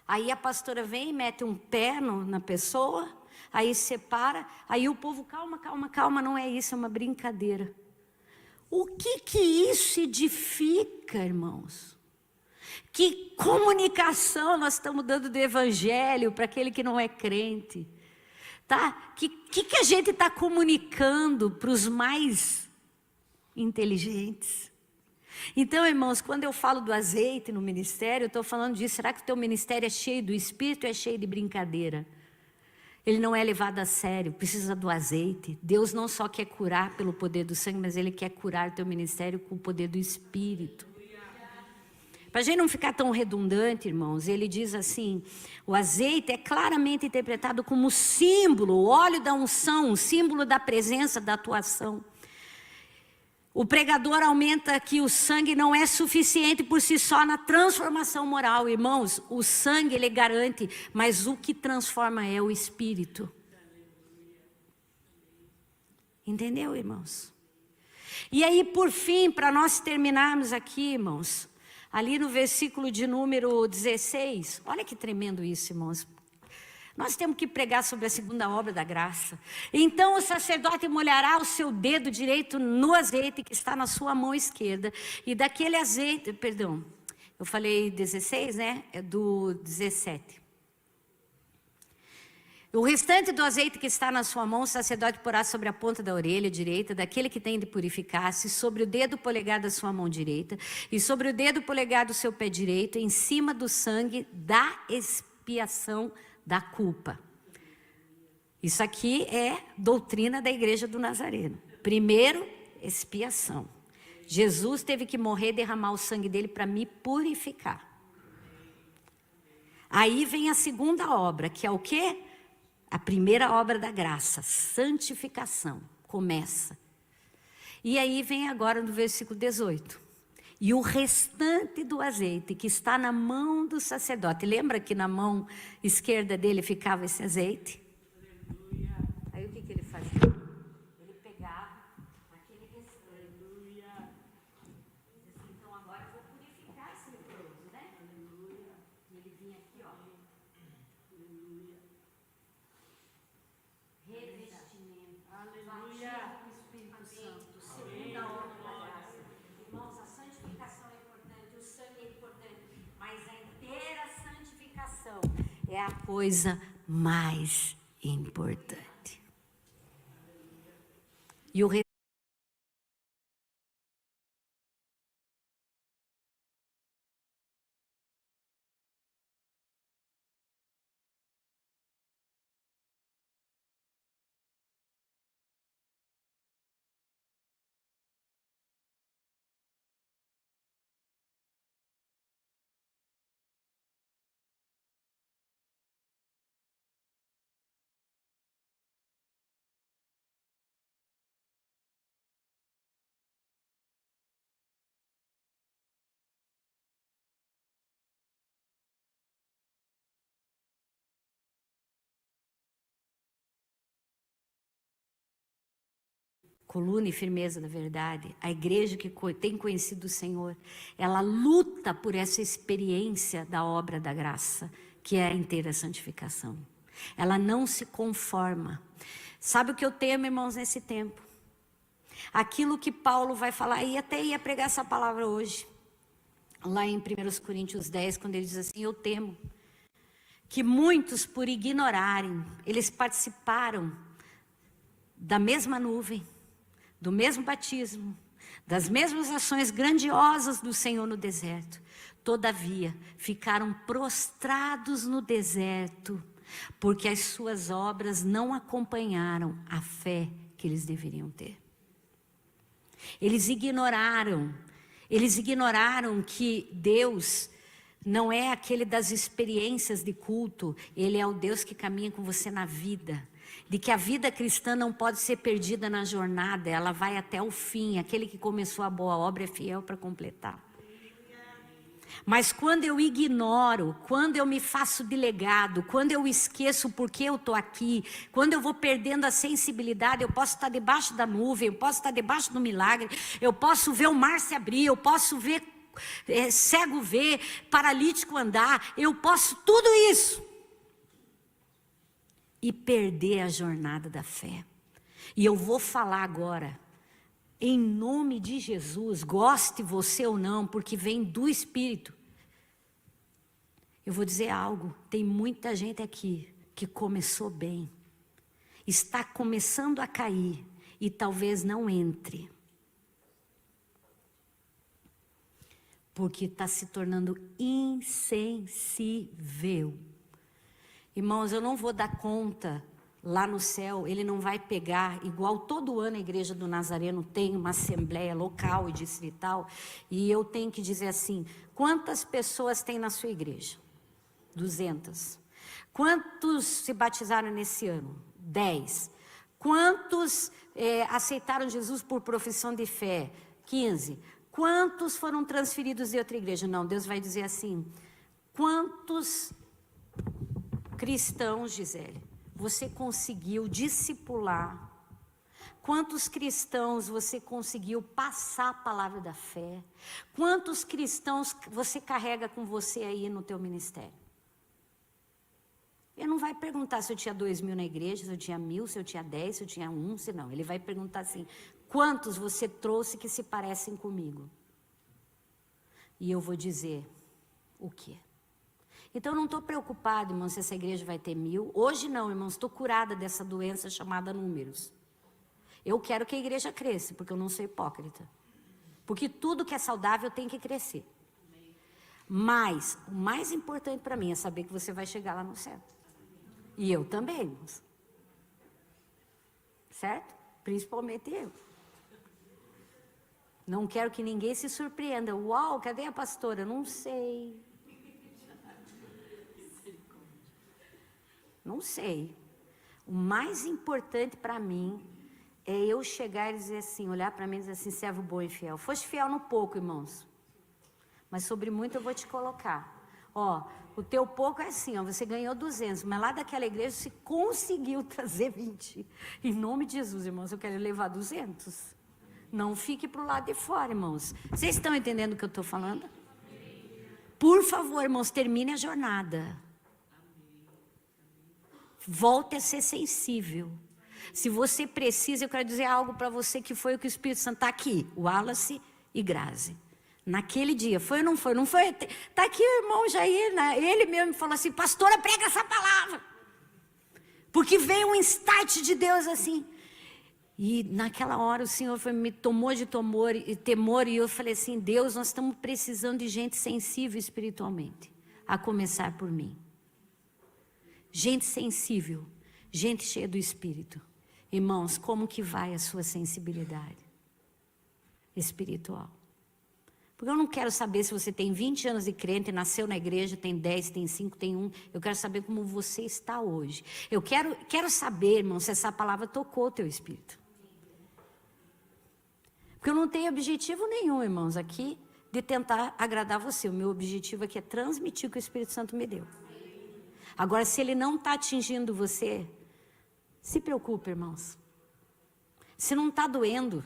Aí a pastora vem e mete um pé na pessoa. Aí separa, aí o povo: calma, calma, calma, não é isso, é uma brincadeira. O que isso edifica, irmãos? Que comunicação nós estamos dando do evangelho para aquele que não é crente? Tá? Que a gente está comunicando para os mais inteligentes? Então, irmãos, quando eu falo do azeite no ministério, eu estou falando disso. Será que o teu ministério é cheio do Espírito ou é cheio de brincadeira? Ele não é levado a sério, precisa do azeite. Deus não só quer curar pelo poder do sangue, mas Ele quer curar o teu ministério com o poder do Espírito. Para a gente não ficar tão redundante, irmãos, ele diz assim, o azeite é claramente interpretado como símbolo, o óleo da unção, um símbolo da presença, da atuação. O pregador aumenta que o sangue não é suficiente por si só na transformação moral. Irmãos, o sangue ele garante, mas o que transforma é o Espírito. Entendeu, irmãos? E aí, por fim, para nós terminarmos aqui, irmãos, ali no versículo de número 16, olha que tremendo isso, irmãos. Nós temos que pregar sobre a segunda obra da graça. Então o sacerdote molhará o seu dedo direito no azeite que está na sua mão esquerda. E daquele azeite, perdão, eu falei 16, né? É do 17. O restante do azeite que está na sua mão, o sacerdote porá sobre a ponta da orelha direita, daquele que tem de purificar-se, sobre o dedo polegar da sua mão direita, e sobre o dedo polegar do seu pé direito, em cima do sangue da expiação da culpa. Isso aqui é doutrina da igreja do Nazareno. Primeiro, expiação. Jesus teve que morrer e derramar o sangue dele para me purificar. Aí vem a segunda obra, que é o quê? A primeira obra da graça, santificação. Começa. E aí vem agora no versículo 18. E o restante do azeite que está na mão do sacerdote. Lembra que na mão esquerda dele ficava esse azeite? Aí o que ele fazia? Ele pegava aquele restante. Então agora eu vou purificar esse leproso, né? E ele vinha aqui, ó. Revestimento. Aleluia. O Espírito Santo. Segunda obra da graça. Irmãos, a santificação é importante, o sangue é importante, mas a inteira santificação é a coisa mais importante. E o coluna e firmeza da verdade, a igreja que tem conhecido o Senhor, ela luta por essa experiência da obra da graça, que é a inteira santificação. Ela não se conforma. Sabe o que eu temo, irmãos, nesse tempo? Aquilo que Paulo vai falar, e até ia pregar essa palavra hoje, lá em 1 Coríntios 10, quando ele diz assim, eu temo que muitos, por ignorarem, eles participaram da mesma nuvem, do mesmo batismo, das mesmas ações grandiosas do Senhor no deserto. Todavia, ficaram prostrados no deserto, porque as suas obras não acompanharam a fé que eles deveriam ter. Eles ignoraram que Deus não é aquele das experiências de culto, Ele é o Deus que caminha com você na vida. De que a vida cristã não pode ser perdida na jornada, ela vai até o fim. Aquele que começou a boa obra é fiel para completar. Mas quando eu ignoro, quando eu me faço de legado, quando eu esqueço por que eu estou aqui, quando eu vou perdendo a sensibilidade, eu posso estar debaixo da nuvem, eu posso estar debaixo do milagre, eu posso ver o mar se abrir, eu posso ver cego ver, paralítico andar, eu posso tudo isso. E perder a jornada da fé. E eu vou falar agora, em nome de Jesus, goste você ou não, porque vem do Espírito. Eu vou dizer algo, tem muita gente aqui que começou bem, está começando a cair e talvez não entre. Porque está se tornando insensível. Irmãos, eu não vou dar conta lá no céu, ele não vai pegar, igual todo ano a igreja do Nazareno tem uma assembleia local e distrital, e eu tenho que dizer assim, quantas pessoas tem na sua igreja? 200. Quantos se batizaram nesse ano? 10. Quantos aceitaram Jesus por profissão de fé? 15. Quantos foram transferidos de outra igreja? Não, Deus vai dizer assim, quantos cristãos, Gisele, você conseguiu discipular? Quantos cristãos você conseguiu passar a palavra da fé? Quantos cristãos você carrega com você aí no teu ministério? Ele não vai perguntar se eu tinha 2.000 na igreja, se eu tinha 1.000, se eu tinha 10, se eu tinha 1, se não. Ele vai perguntar assim, quantos você trouxe que se parecem comigo? E eu vou dizer, o quê? Então, eu não estou preocupado, irmãos, se essa igreja vai ter 1.000. Hoje não, irmãos, estou curada dessa doença chamada números. Eu quero que a igreja cresça, porque eu não sou hipócrita. Porque tudo que é saudável tem que crescer. Mas, o mais importante para mim é saber que você vai chegar lá no céu. E eu também, irmãos. Certo? Principalmente eu. Não quero que ninguém se surpreenda. Uau, cadê a pastora? Não sei. Não sei. O mais importante para mim é eu chegar e dizer assim, olhar para mim e dizer assim, servo bom e fiel. Foste fiel no pouco, irmãos. Mas sobre muito eu vou te colocar. Ó, o teu pouco é assim, ó, você ganhou 200, mas lá daquela igreja você conseguiu trazer 20. Em nome de Jesus, irmãos, eu quero levar 200. Não fique para o lado de fora, irmãos. Vocês estão entendendo o que eu estou falando? Por favor, irmãos, termine a jornada. Volte a ser sensível. Se você precisa, eu quero dizer algo para você que foi o que o Espírito Santo está aqui. Wallace e Grazi. Naquele dia, foi ou não foi? Não foi? Está aqui o irmão Jair, né? Ele mesmo falou assim, pastora, prega essa palavra. Porque veio um insight de Deus assim. E naquela hora o Senhor me tomou de temor e eu falei assim, Deus, nós estamos precisando de gente sensível espiritualmente. A começar por mim. Gente sensível, gente cheia do Espírito. Irmãos, como que vai a sua sensibilidade espiritual? Porque eu não quero saber se você tem 20 anos de crente, nasceu na igreja, tem 10, tem 5, tem 1. Eu quero saber como você está hoje. Eu quero saber, irmão, se essa palavra tocou o teu espírito. Porque eu não tenho objetivo nenhum, irmãos, aqui, de tentar agradar você. O meu objetivo aqui é transmitir o que o Espírito Santo me deu. Agora, se ele não está atingindo você, se preocupe, irmãos. Se não está doendo,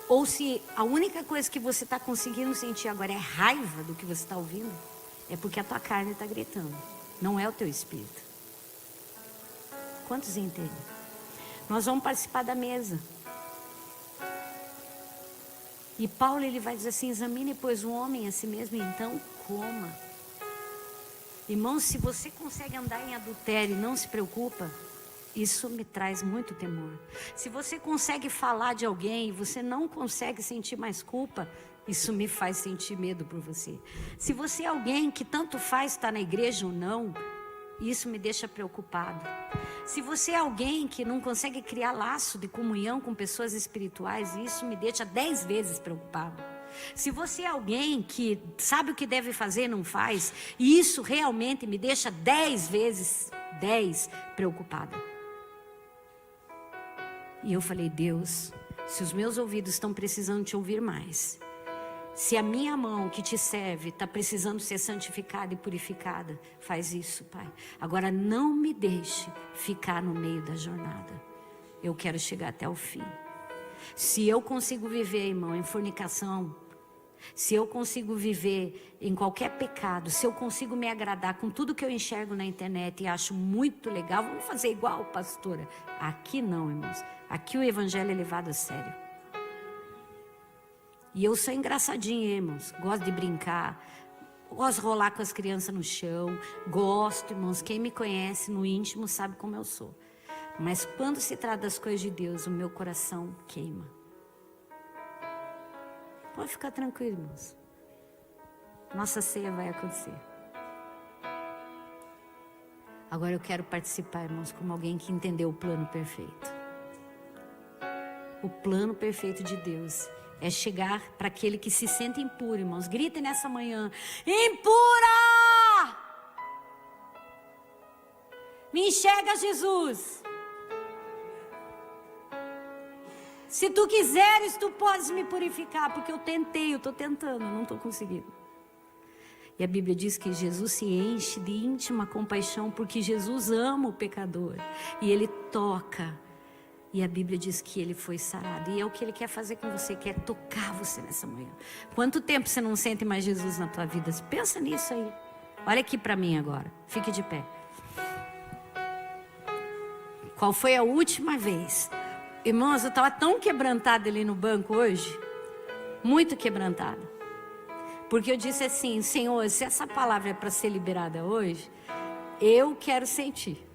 ou se a única coisa que você está conseguindo sentir agora é raiva do que você está ouvindo, é porque a tua carne está gritando, não é o teu espírito. Quantos entendem? Nós vamos participar da mesa. E Paulo, ele vai dizer assim, examine, pois, o homem a si mesmo, e então coma. Irmãos, se você consegue andar em adultério e não se preocupa, isso me traz muito temor. Se você consegue falar de alguém e você não consegue sentir mais culpa, isso me faz sentir medo por você. Se você é alguém que tanto faz estar na igreja ou não, isso me deixa preocupado. Se você é alguém que não consegue criar laço de comunhão com pessoas espirituais, isso me deixa 10 vezes preocupado. Se você é alguém que sabe o que deve fazer e não faz, e isso realmente me deixa 10 vezes 10 preocupada. E eu falei, Deus, se os meus ouvidos estão precisando te ouvir mais, se a minha mão que te serve está precisando ser santificada e purificada, faz isso, Pai. Agora não me deixe ficar no meio da jornada. Eu quero chegar até o fim. Se eu consigo viver, irmão, em fornicação, se eu consigo viver em qualquer pecado, se eu consigo me agradar com tudo que eu enxergo na internet e acho muito legal, vamos fazer igual, pastora. Aqui não, irmãos. Aqui o evangelho é levado a sério. E eu sou engraçadinha, irmãos. Gosto de brincar. Gosto de rolar com as crianças no chão. Gosto, irmãos. Quem me conhece no íntimo sabe como eu sou. Mas quando se trata das coisas de Deus, o meu coração queima. Pode ficar tranquilo, irmãos. Nossa ceia vai acontecer. Agora eu quero participar, irmãos, como alguém que entendeu o plano perfeito. O plano perfeito de Deus é chegar para aquele que se sente impuro, irmãos. Gritem nessa manhã: impura! Me enxerga, Jesus. Se tu quiseres, tu podes me purificar, porque eu tentei, eu estou tentando, eu não estou conseguindo. E a Bíblia diz que Jesus se enche de íntima compaixão, porque Jesus ama o pecador. E Ele toca. E a Bíblia diz que Ele foi sarado. E é o que Ele quer fazer com você, quer tocar você nessa manhã. Quanto tempo você não sente mais Jesus na tua vida? Pensa nisso aí. Olha aqui para mim agora. Fique de pé. Qual foi a última vez? Irmãos, eu estava tão quebrantada ali no banco hoje. Muito quebrantada. Porque eu disse assim: Senhor, se essa palavra é para ser liberada hoje, eu quero sentir.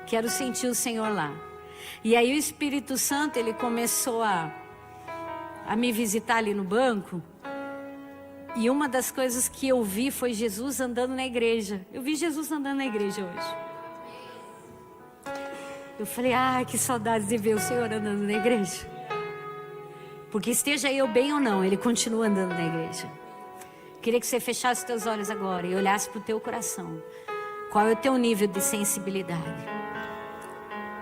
Quero sentir o Senhor lá. E aí o Espírito Santo, ele começou a me visitar ali no banco. E uma das coisas que eu vi foi Jesus andando na igreja. Eu vi Jesus andando na igreja hoje. Eu falei: ai, que saudades de ver o Senhor andando na igreja. Porque esteja eu bem ou não, Ele continua andando na igreja. Queria que você fechasse os teus olhos agora e olhasse para o teu coração. Qual é o teu nível de sensibilidade?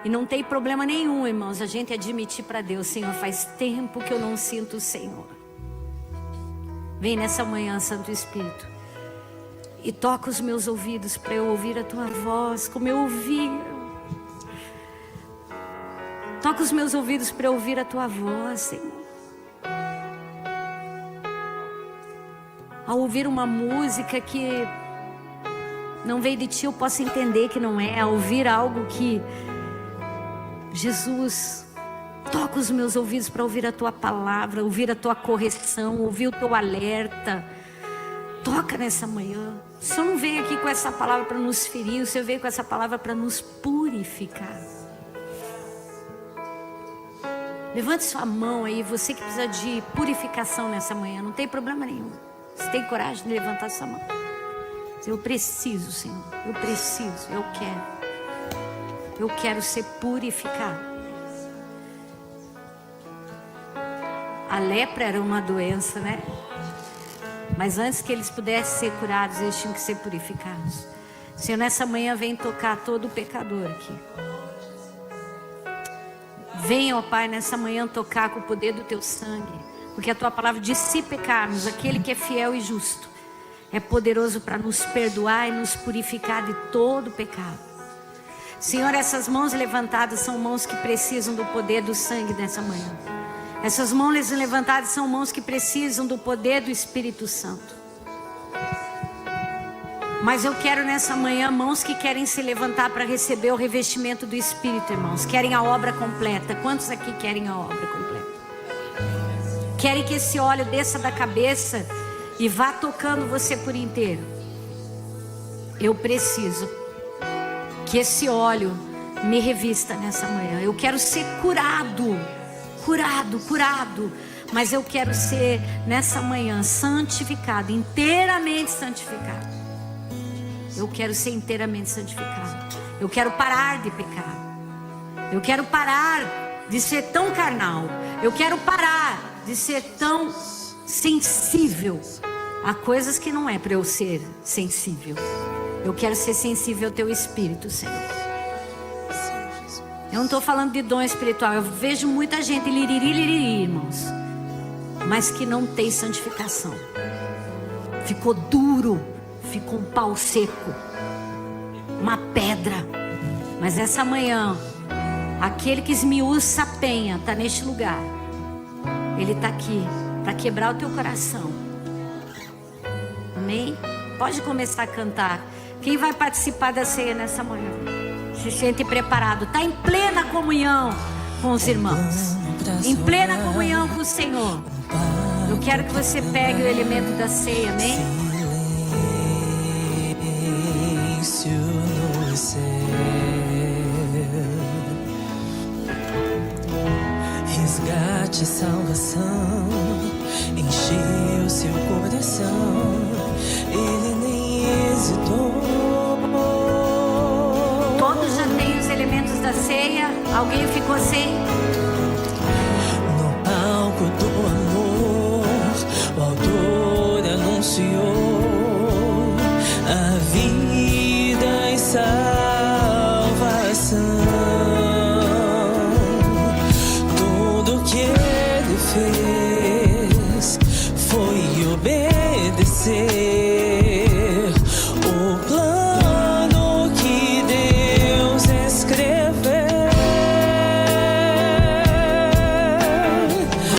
E não tem problema nenhum, irmãos, a gente admitir para Deus: Senhor, faz tempo que eu não sinto o Senhor. Vem nessa manhã, Santo Espírito, e toca os meus ouvidos para eu ouvir a Tua voz, como eu ouvia. Toca os meus ouvidos para eu ouvir a Tua voz, Senhor. Ao ouvir uma música que não veio de Ti, eu posso entender que não é. Ao ouvir algo que... Jesus, toca os meus ouvidos para ouvir a Tua palavra, ouvir a Tua correção, ouvir o Teu alerta. Toca nessa manhã. O Senhor não veio aqui com essa palavra para nos ferir, o Senhor veio com essa palavra para nos purificar. Levante sua mão aí, você que precisa de purificação nessa manhã, não tem problema nenhum. Você tem coragem de levantar sua mão? Eu preciso, Senhor, eu preciso, eu quero. Eu quero ser purificado. A lepra era uma doença, né? Mas antes que eles pudessem ser curados, eles tinham que ser purificados. Senhor, nessa manhã vem tocar todo pecador aqui. Venha, ó Pai, nessa manhã tocar com o poder do Teu sangue. Porque a Tua palavra diz: se pecarmos, aquele que é fiel e justo é poderoso para nos perdoar e nos purificar de todo pecado. Senhor, essas mãos levantadas são mãos que precisam do poder do sangue nessa manhã. Essas mãos levantadas são mãos que precisam do poder do Espírito Santo. Mas eu quero nessa manhã mãos que querem se levantar para receber o revestimento do Espírito, irmãos. Querem a obra completa. Quantos aqui querem a obra completa? Querem que esse óleo desça da cabeça e vá tocando você por inteiro. Eu preciso que esse óleo me revista nessa manhã. Eu quero ser curado. Mas eu quero ser nessa manhã santificado, inteiramente santificado. Eu quero ser inteiramente santificado. Eu quero parar de pecar. Eu quero parar de ser tão carnal. Eu quero parar de ser tão sensível a coisas que não é para eu ser sensível. Eu quero ser sensível ao Teu Espírito, Senhor. Eu não estou falando de dom espiritual. Eu vejo muita gente liriri, irmãos, mas que não tem santificação. Ficou duro, ficou um pau seco, uma pedra. Mas essa manhã, aquele que esmiuça a penha está neste lugar. Ele está aqui para quebrar o teu coração. Amém? Pode começar a cantar. Quem vai participar da ceia nessa manhã? Se sente preparado. Está em plena comunhão com os irmãos. Em plena comunhão com o Senhor. Eu quero que você pegue o elemento da ceia, amém? Silêncio no céu, resgate, salvação, encheu seu coração, ele nem hesitou. Todos já têm os elementos da ceia. Alguém ficou sem? No palco do amor, o autor anunciou a vida e salvação. Tudo que ele fez foi obedecer.